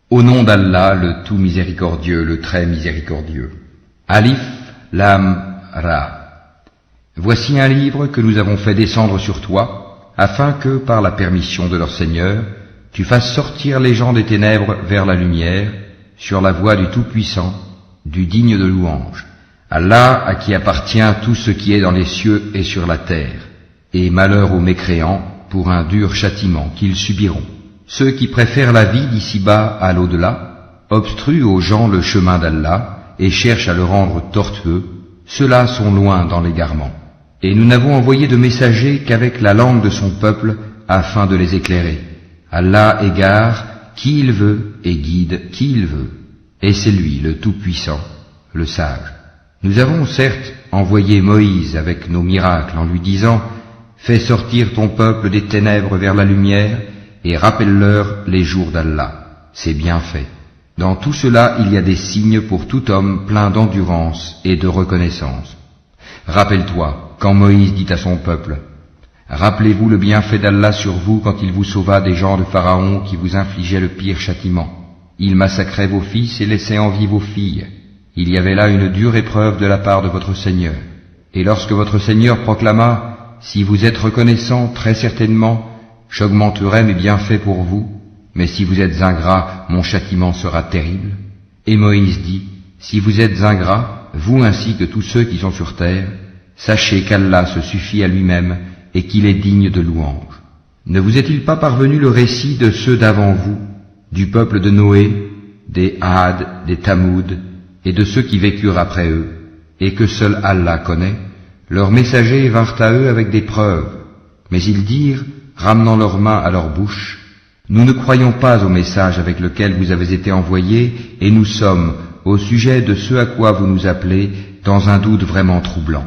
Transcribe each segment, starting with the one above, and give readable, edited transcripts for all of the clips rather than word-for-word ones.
Au nom d'Allah, le tout miséricordieux, le très miséricordieux. Alif, Lam, Ra. Voici un livre que nous avons fait descendre sur toi, afin que, par la permission de leur Seigneur, tu fasses sortir les gens des ténèbres vers la lumière, sur la voie du Tout-Puissant, du digne de louange. Allah à qui appartient tout ce qui est dans les cieux et sur la terre, et malheur aux mécréants pour un dur châtiment qu'ils subiront. Ceux qui préfèrent la vie d'ici-bas à l'au-delà, obstruent aux gens le chemin d'Allah et cherchent à le rendre tortueux, ceux-là sont loin dans l'égarement. Et nous n'avons envoyé de messagers qu'avec la langue de son peuple afin de les éclairer. Allah égare qui il veut et guide qui il veut. Et c'est lui le Tout-Puissant, le Sage. Nous avons certes envoyé Moïse avec nos miracles en lui disant « Fais sortir ton peuple des ténèbres vers la lumière et rappelle-leur les jours d'Allah. » C'est bien fait. Dans tout cela, il y a des signes pour tout homme plein d'endurance et de reconnaissance. Rappelle-toi, quand Moïse dit à son peuple, « Rappelez-vous le bienfait d'Allah sur vous quand il vous sauva des gens de Pharaon qui vous infligeaient le pire châtiment. Il massacrait vos fils et laissait en vie vos filles. Il y avait là une dure épreuve de la part de votre Seigneur. Et lorsque votre Seigneur proclama, « Si vous êtes reconnaissants, très certainement, j'augmenterai mes bienfaits pour vous, mais si vous êtes ingrats, mon châtiment sera terrible. » Et Moïse dit, « Si vous êtes ingrats, vous ainsi que tous ceux qui sont sur terre, sachez qu'Allah se suffit à lui-même et qu'il est digne de louange. Ne vous est-il pas parvenu le récit de ceux d'avant vous, du peuple de Noé, des Had, des Tamoud, et de ceux qui vécurent après eux, et que seul Allah connaît? Leurs messagers vinrent à eux avec des preuves, mais ils dirent, ramenant leurs mains à leur bouche, « Nous ne croyons pas au message avec lequel vous avez été envoyés, et nous sommes, au sujet de ce à quoi vous nous appelez, dans un doute vraiment troublant. »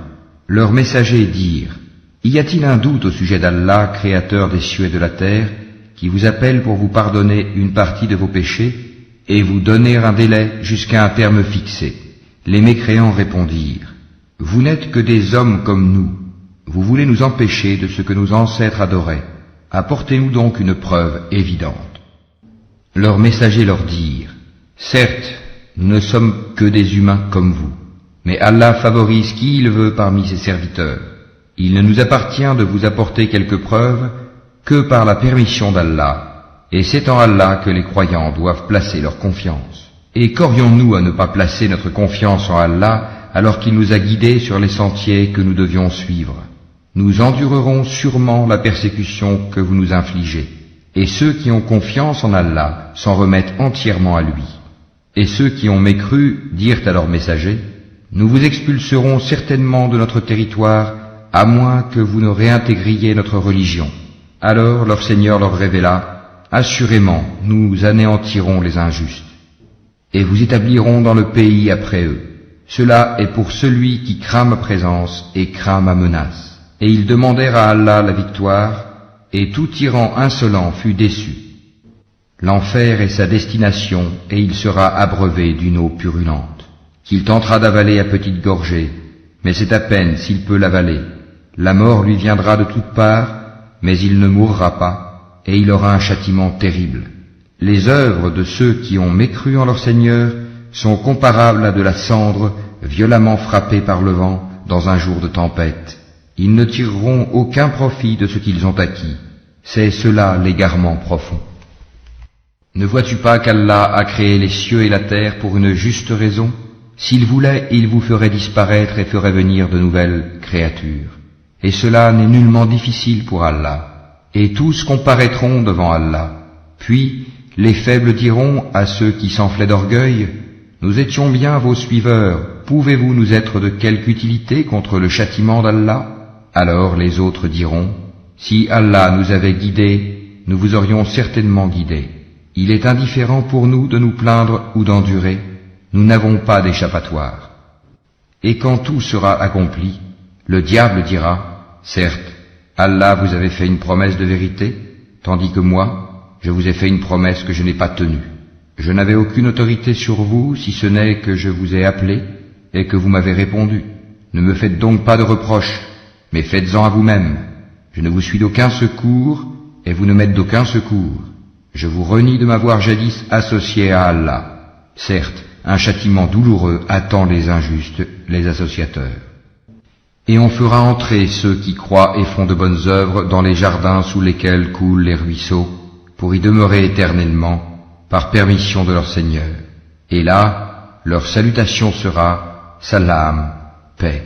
Leurs messagers dirent, « Y a-t-il un doute au sujet d'Allah, créateur des cieux et de la terre, qui vous appelle pour vous pardonner une partie de vos péchés, et vous donner un délai jusqu'à un terme fixé ?» Les mécréants répondirent, « Vous n'êtes que des hommes comme nous. Vous voulez nous empêcher de ce que nos ancêtres adoraient. Apportez-nous donc une preuve évidente. » Leurs messagers leur dirent, « Certes, nous ne sommes que des humains comme vous, mais Allah favorise qui il veut parmi ses serviteurs. Il ne nous appartient de vous apporter quelques preuves que par la permission d'Allah, et c'est en Allah que les croyants doivent placer leur confiance. Et qu'aurions-nous à ne pas placer notre confiance en Allah alors qu'il nous a guidés sur les sentiers que nous devions suivre? Nous endurerons sûrement la persécution que vous nous infligez, et ceux qui ont confiance en Allah s'en remettent entièrement à lui. Et ceux qui ont mécru dirent à leurs messagers, « Nous vous expulserons certainement de notre territoire, à moins que vous ne réintégriez notre religion. » Alors leur Seigneur leur révéla, « Assurément, nous anéantirons les injustes, et vous établirons dans le pays après eux. Cela est pour celui qui craint ma présence et craint ma menace. » Et ils demandèrent à Allah la victoire, et tout tyran insolent fut déçu. L'enfer est sa destination, et il sera abreuvé d'une eau purulente, qu'il tentera d'avaler à petites gorgées, mais c'est à peine s'il peut l'avaler. La mort lui viendra de toutes parts, mais il ne mourra pas, et il aura un châtiment terrible. Les œuvres de ceux qui ont mécru en leur Seigneur sont comparables à de la cendre violemment frappée par le vent dans un jour de tempête. Ils ne tireront aucun profit de ce qu'ils ont acquis. C'est cela l'égarement profond. Ne vois-tu pas qu'Allah a créé les cieux et la terre pour une juste raison? S'il voulait, il vous ferait disparaître et ferait venir de nouvelles créatures. Et cela n'est nullement difficile pour Allah. Et tous comparaîtront devant Allah. Puis, les faibles diront à ceux qui s'enflaient d'orgueil, « Nous étions bien vos suiveurs, pouvez-vous nous être de quelque utilité contre le châtiment d'Allah ?» Alors les autres diront, « Si Allah nous avait guidés, nous vous aurions certainement guidés. Il est indifférent pour nous de nous plaindre ou d'endurer, nous n'avons pas d'échappatoire. » Et quand tout sera accompli, le diable dira, « Certes, Allah vous avait fait une promesse de vérité, tandis que moi, je vous ai fait une promesse que je n'ai pas tenue. Je n'avais aucune autorité sur vous, si ce n'est que je vous ai appelé et que vous m'avez répondu. Ne me faites donc pas de reproches, mais faites-en à vous-même. Je ne vous suis d'aucun secours, et vous ne m'êtes d'aucun secours. je vous renie de m'avoir jadis associé à Allah. Certes, un châtiment douloureux attend les injustes, les associateurs. Et on fera entrer ceux qui croient et font de bonnes œuvres dans les jardins sous lesquels coulent les ruisseaux, pour y demeurer éternellement, par permission de leur Seigneur. Et là, leur salutation sera « Salam, paix ».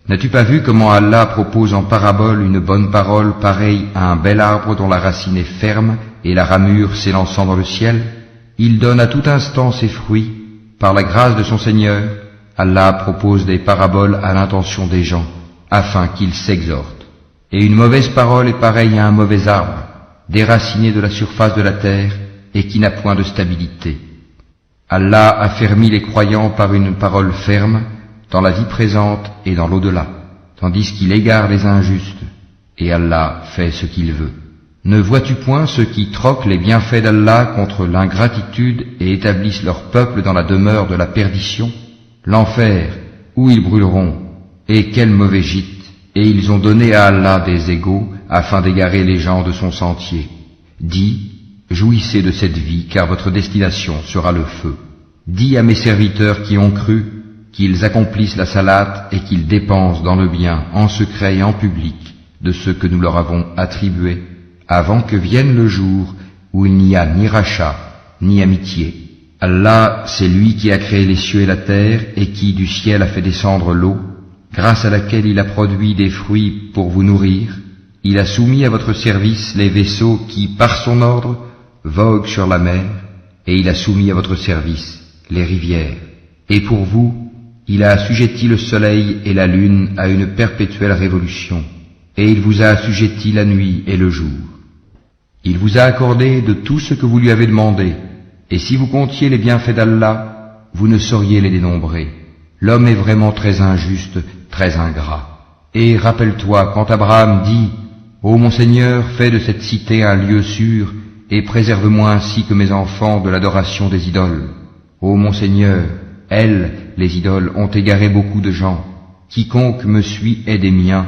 N'as-tu pas vu comment Allah propose en parabole une bonne parole pareille à un bel arbre dont la racine est ferme et la ramure s'élançant dans le ciel? Il donne à tout instant ses fruits. Par la grâce de son Seigneur, Allah propose des paraboles à l'intention des gens, afin qu'ils s'exhortent. Et une mauvaise parole est pareille à un mauvais arbre, déraciné de la surface de la terre et qui n'a point de stabilité. Allah a fermi les croyants par une parole ferme, dans la vie présente et dans l'au-delà, tandis qu'il égare les injustes, et Allah fait ce qu'il veut. Ne vois-tu point ceux qui troquent les bienfaits d'Allah contre l'ingratitude et établissent leur peuple dans la demeure de la perdition? L'enfer, où ils brûleront, et quel mauvais gîte, et ils ont donné à Allah des égaux afin d'égarer les gens de son sentier. Dis, jouissez de cette vie, car votre destination sera le feu. Dis à mes serviteurs qui ont cru, qu'ils accomplissent la salate et qu'ils dépensent dans le bien, en secret et en public, de ce que nous leur avons attribué, avant que vienne le jour où il n'y a ni rachat, ni amitié. Allah, c'est lui qui a créé les cieux et la terre, et qui du ciel a fait descendre l'eau, grâce à laquelle il a produit des fruits pour vous nourrir. Il a soumis à votre service les vaisseaux qui, par son ordre, voguent sur la mer, et il a soumis à votre service les rivières. Et pour vous, il a assujetti le soleil et la lune à une perpétuelle révolution, et il vous a assujetti la nuit et le jour. Il vous a accordé de tout ce que vous lui avez demandé, et si vous comptiez les bienfaits d'Allah, vous ne sauriez les dénombrer. L'homme est vraiment très injuste, très ingrat. Et rappelle-toi quand Abraham dit « Ô mon Seigneur, fais de cette cité un lieu sûr, et préserve-moi ainsi que mes enfants de l'adoration des idoles. Ô mon Seigneur, elles, les idoles, ont égaré beaucoup de gens. Quiconque me suit est des miens.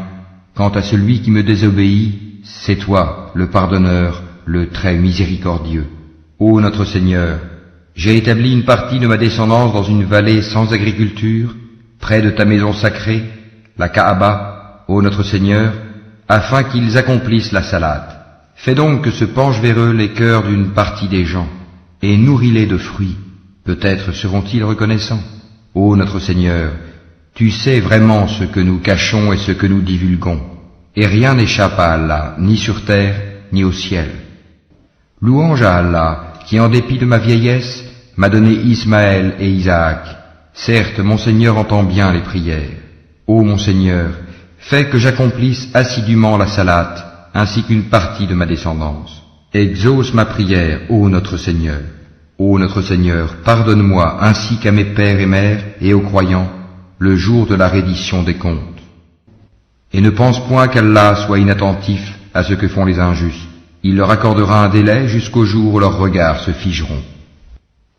Quant à celui qui me désobéit, c'est toi, le pardonneur, le très miséricordieux. Ô notre Seigneur, j'ai établi une partie de ma descendance dans une vallée sans agriculture, près de ta maison sacrée, la Kaaba, ô notre Seigneur, afin qu'ils accomplissent la salate. Fais donc que se penchent vers eux les cœurs d'une partie des gens, et nourris-les de fruits. Peut-être seront-ils reconnaissants. Ô notre Seigneur, tu sais vraiment ce que nous cachons et ce que nous divulguons, et rien n'échappe à Allah, ni sur terre, ni au ciel. Louange à Allah, qui en dépit de ma vieillesse, m'a donné Ismaël et Isaac. Certes, mon Seigneur entend bien les prières. Ô mon Seigneur, fais que j'accomplisse assidûment la salate, ainsi qu'une partie de ma descendance. Exauce ma prière, ô notre Seigneur. Ô notre Seigneur, pardonne-moi ainsi qu'à mes pères et mères et aux croyants, le jour de la reddition des comptes. Et ne pense point qu'Allah soit inattentif à ce que font les injustes. Il leur accordera un délai jusqu'au jour où leurs regards se figeront.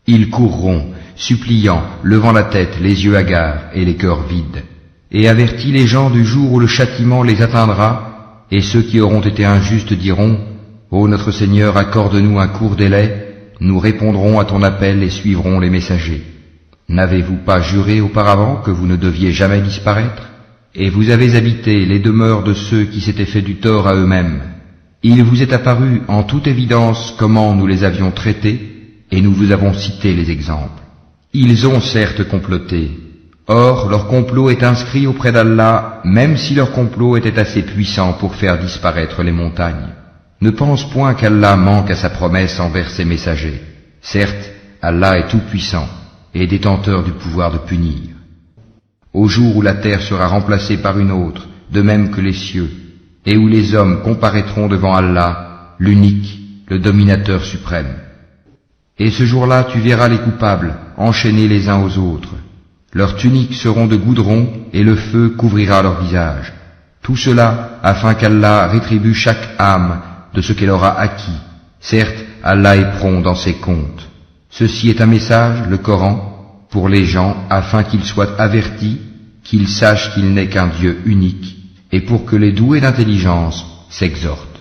Ils courront, suppliant, levant la tête, les yeux hagards et les cœurs vides. Et avertis les gens du jour où le châtiment les atteindra, et ceux qui auront été injustes diront, « Ô notre Seigneur, accorde-nous un court délai, nous répondrons à ton appel et suivrons les messagers. N'avez-vous pas juré auparavant que vous ne deviez jamais disparaître? Et vous avez habité les demeures de ceux qui s'étaient fait du tort à eux-mêmes. Il vous est apparu en toute évidence comment nous les avions traités, et nous vous avons cité les exemples. Ils ont certes comploté. Or, leur complot est inscrit auprès d'Allah, même si leur complot était assez puissant pour faire disparaître les montagnes. Ne pense point qu'Allah manque à sa promesse envers ses messagers. Certes, Allah est tout-puissant et détenteur du pouvoir de punir. Au jour où la terre sera remplacée par une autre, de même que les cieux, et où les hommes comparaîtront devant Allah, l'unique, le dominateur suprême. Et ce jour-là, tu verras les coupables, enchaînés les uns aux autres. Leurs tuniques seront de goudron, et le feu couvrira leur visage. Tout cela afin qu'Allah rétribue chaque âme de ce qu'elle aura acquis. Certes, Allah est prompt dans ses comptes. Ceci est un message, le Coran, pour les gens, afin qu'ils soient avertis, qu'ils sachent qu'il n'est qu'un Dieu unique, et pour que les doués d'intelligence s'exhortent.